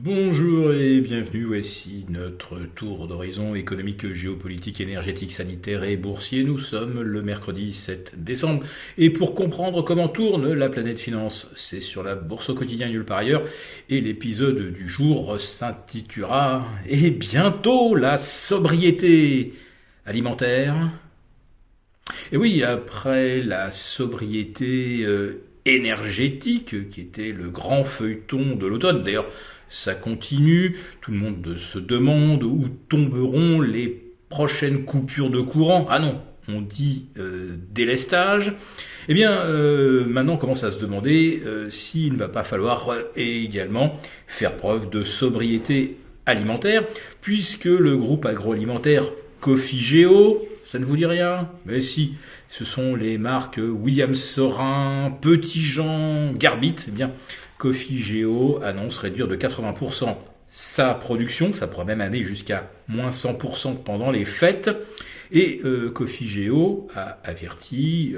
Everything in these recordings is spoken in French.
Bonjour et bienvenue, voici notre tour d'horizon économique, géopolitique, énergétique, sanitaire et boursier. Nous sommes le mercredi 7 décembre et pour comprendre comment tourne la planète finance, c'est sur la bourse au quotidien nulle part ailleurs et l'épisode du jour s'intitulera « Et bientôt la sobriété alimentaire ». Et oui, après la sobriété énergétique qui était le grand feuilleton de l'automne, d'ailleurs ça continue, tout le monde se demande où tomberont les prochaines coupures de courant. Ah non, on dit délestage. Eh bien, maintenant on commence à se demander s'il ne va pas falloir également faire preuve de sobriété alimentaire, puisque le groupe agroalimentaire Cofigeo, ça ne vous dit rien? Mais si, ce sont les marques Williams Saurin, Petit Jean, Garbit. Eh bien, Cofigeo annonce réduire de 80% sa production, ça pourrait même aller jusqu'à moins 100% pendant les fêtes. Et Cofigeo a averti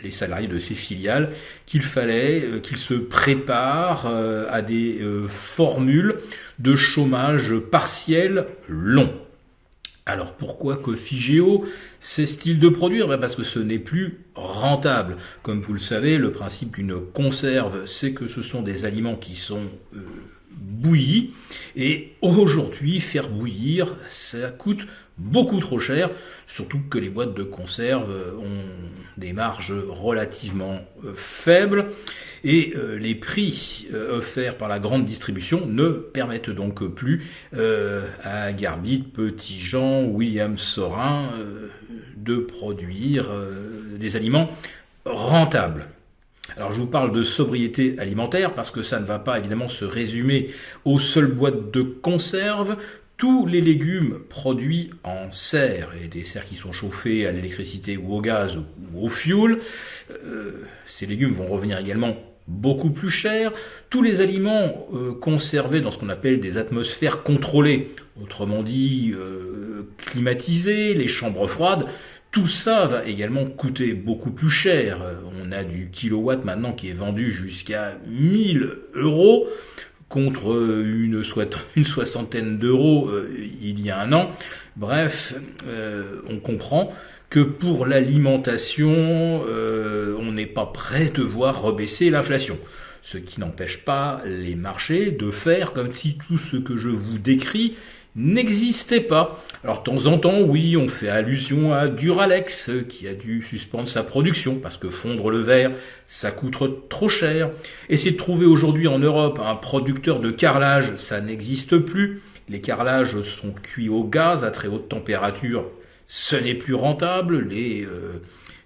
les salariés de ses filiales qu'il fallait qu'ils se préparent à des formules de chômage partiel long. Alors pourquoi Cofigeo cesse-t-il de produire? Parce que ce n'est plus rentable. Comme vous le savez, le principe d'une conserve, c'est que ce sont des aliments qui sont bouillis. Et aujourd'hui, faire bouillir, ça coûte beaucoup trop cher, surtout que les boîtes de conserve ont des marges relativement faibles. Et les prix offerts par la grande distribution ne permettent donc plus à Garbit, Petit Jean, Williams Saurin de produire des aliments rentables. Alors je vous parle de sobriété alimentaire parce que ça ne va pas évidemment se résumer aux seules boîtes de conserve. Tous les légumes produits en serre, et des serres qui sont chauffées à l'électricité ou au gaz ou au fioul, ces légumes vont revenir également beaucoup plus cher. Tous les aliments conservés dans ce qu'on appelle des atmosphères contrôlées, autrement dit climatisées, les chambres froides, tout ça va également coûter beaucoup plus cher. On a du kilowatt maintenant qui est vendu jusqu'à 1000 euros contre une soixantaine d'euros il y a un an. Bref, on comprend que pour l'alimentation, on n'est pas prêt de voir rebaisser l'inflation. Ce qui n'empêche pas les marchés de faire comme si tout ce que je vous décris n'existait pas. Alors de temps en temps, oui, on fait allusion à Duralex qui a dû suspendre sa production parce que fondre le verre, ça coûte trop cher. Essayer de trouver aujourd'hui en Europe un producteur de carrelage, ça n'existe plus. Les carrelages sont cuits au gaz à très haute température, ce n'est plus rentable. Les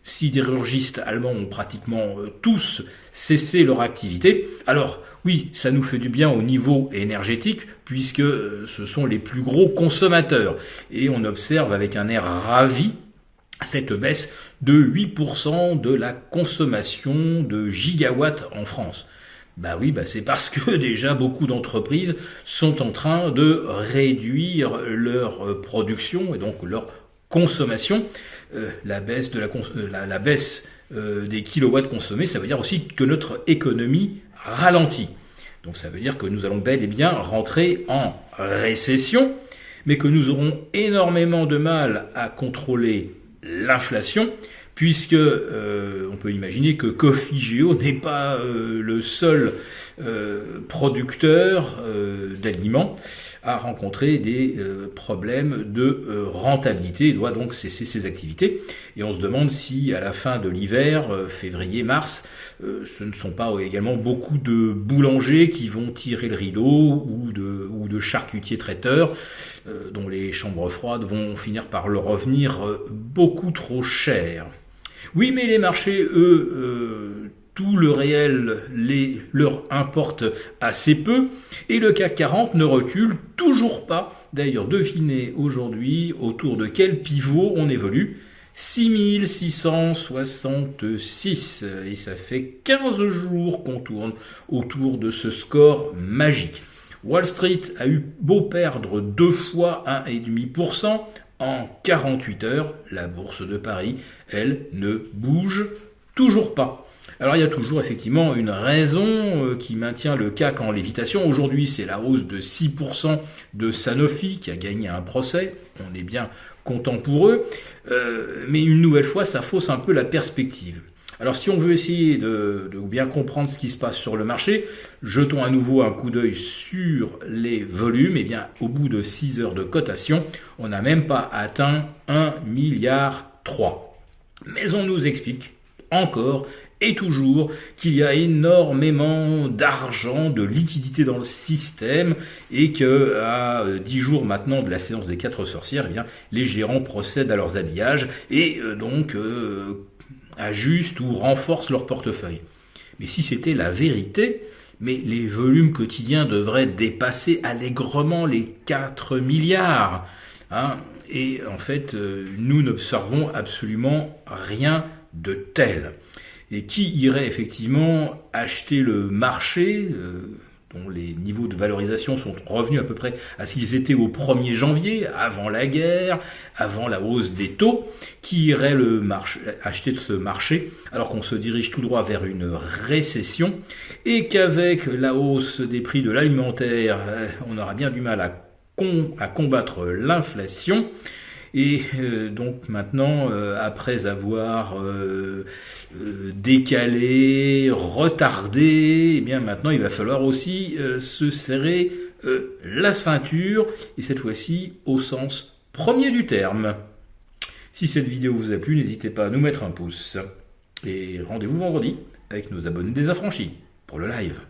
sidérurgistes allemands ont pratiquement tous cessé leur activité. Alors oui, ça nous fait du bien au niveau énergétique puisque ce sont les plus gros consommateurs. Et on observe avec un air ravi cette baisse de 8% de la consommation de gigawatts en France. Bah oui, c'est parce que déjà beaucoup d'entreprises sont en train de réduire leur production et donc leur consommation. La baisse des kilowatts consommés, ça veut dire aussi que notre économie ralentit. Donc ça veut dire que nous allons bel et bien rentrer en récession, mais que nous aurons énormément de mal à contrôler l'inflation, puisque on peut imaginer que Cofigeo n'est pas le seul producteur d'aliments à rencontrer des problèmes de rentabilité et doit donc cesser ses activités. Et on se demande si à la fin de l'hiver, février-mars, ce ne sont pas également beaucoup de boulangers qui vont tirer le rideau ou de charcutiers traiteurs dont les chambres froides vont finir par leur revenir beaucoup trop cher. Oui, mais les marchés, eux, tout le réel leur importe assez peu, et le CAC 40 ne recule toujours pas. D'ailleurs, devinez aujourd'hui autour de quel pivot on évolue. 6666, et ça fait 15 jours qu'on tourne autour de ce score magique. Wall Street a eu beau perdre 2 fois 1,5%, en 48 heures, la bourse de Paris, elle, ne bouge toujours pas. Alors il y a toujours effectivement une raison qui maintient le CAC en lévitation. Aujourd'hui, c'est la hausse de 6% de Sanofi qui a gagné un procès. On est bien content pour eux. Mais une nouvelle fois, ça fausse un peu la perspective. Alors si on veut essayer de bien comprendre ce qui se passe sur le marché, jetons à nouveau un coup d'œil sur les volumes. Eh bien, au bout de 6 heures de cotation, on n'a même pas atteint 1,3 milliard. Mais on nous explique encore et toujours qu'il y a énormément d'argent, de liquidité dans le système et que à 10 jours maintenant de la séance des 4 sorcières, eh bien, les gérants procèdent à leurs habillages et donc ajustent ou renforcent leur portefeuille. Mais si c'était la vérité, mais les volumes quotidiens devraient dépasser allègrement les 4 milliards. Et en fait, nous n'observons absolument rien de tel. Et qui irait effectivement acheter le marché, dont les niveaux de valorisation sont revenus à peu près à ce qu'ils étaient au 1er janvier, avant la guerre, avant la hausse des taux, qui irait acheter de ce marché alors qu'on se dirige tout droit vers une récession et qu'avec la hausse des prix de l'alimentaire, on aura bien du mal à combattre l'inflation. Et donc maintenant, après avoir décalé, retardé, eh bien maintenant il va falloir aussi se serrer la ceinture, et cette fois-ci au sens premier du terme. Si cette vidéo vous a plu, n'hésitez pas à nous mettre un pouce. Et rendez-vous vendredi avec nos abonnés désaffranchis pour le live.